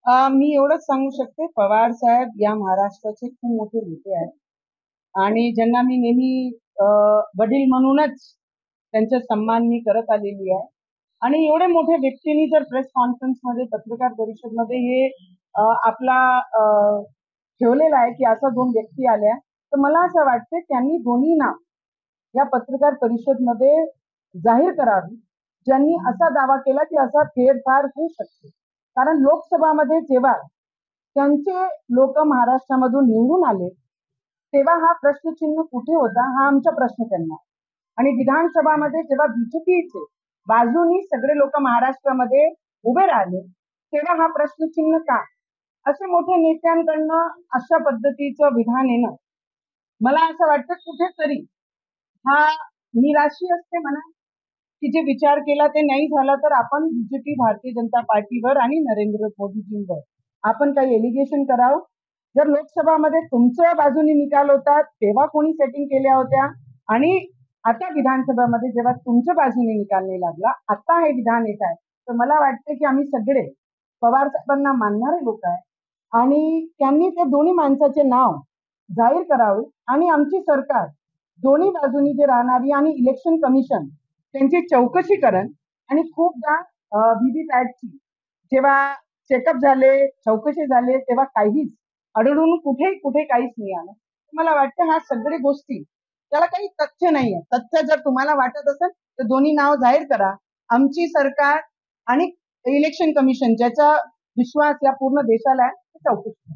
मी एवढंच सांगू शकते, पवार साहेब या महाराष्ट्राचे खूप मोठे नेते आहेत आणि ज्यांना मी नेहमी अ, वडील म्हणूनच त्यांचा सन्मान मी करत आलेली आहे. आणि एवढे मोठे व्यक्तींनी जर प्रेस कॉन्फरन्समध्ये, पत्रकार परिषदमध्ये हे आपला ठेवलेलं आहे की असा 2 व्यक्ती आल्या, तर मला असं वाटतं त्यांनी दोन्ही नाव या पत्रकार परिषदमध्ये जाहीर करावी, ज्यांनी असा दावा केला की असा फेरफार होऊ शकते. कारण लोकसभामध्ये जेव्हा त्यांचे लोक महाराष्ट्रामधून निवडून आले, तेव्हा हा प्रश्नचिन्ह कुठे होता हा आमचा प्रश्न त्यांना आहे. आणि विधानसभामध्ये जेव्हा बीजेपीचे बाजूनी सगळे लोक महाराष्ट्रामध्ये उभे राहिले, तेव्हा हा प्रश्नचिन्ह का? असे मोठ्या नेत्यांकडनं अशा पद्धतीचं विधान येणं, मला असं वाटतं कुठेतरी हा निराशी असते म्हणा, की जे विचार केला ते नाही झाला तर आपण बीजेपी, भारतीय जनता पार्टीवर आणि नरेंद्र मोदीजींवर आपण काही एलिगेशन करावं. जर लोकसभामध्ये तुमच्या बाजूने निकाल होता तेव्हा कोणी सेटिंग केल्या होत्या, आणि आता विधानसभामध्ये जेव्हा तुमच्या बाजूने निकाल नाही लागला, आता हे विधान येत आहे, तर मला वाटतं की आम्ही सगळे पवार साहेबांना मानणारे लोक आहे आणि त्यांनी त्या दोन्ही माणसाचे नाव जाहीर करावे आणि आमची सरकार दोन्ही बाजूनी जे राहणारी आणि इलेक्शन कमिशन त्यांची चौकशी करण. आणि खूपदा व्हीव्हीपॅटची जेव्हा चेकअप झाले, चौकशी झाले, तेव्हा काहीच आढळून कुठे काहीच नाही आलं. मला वाटतं ह्या सगळ्या गोष्टी त्याला काही तथ्य नाहीये. तथ्य जर तुम्हाला वाटत असेल तर दोन्ही नाव जाहीर करा. आमची सरकार आणि इलेक्शन कमिशन ज्याचा विश्वास या पूर्ण देशाला आहे, ते चौकशी करा.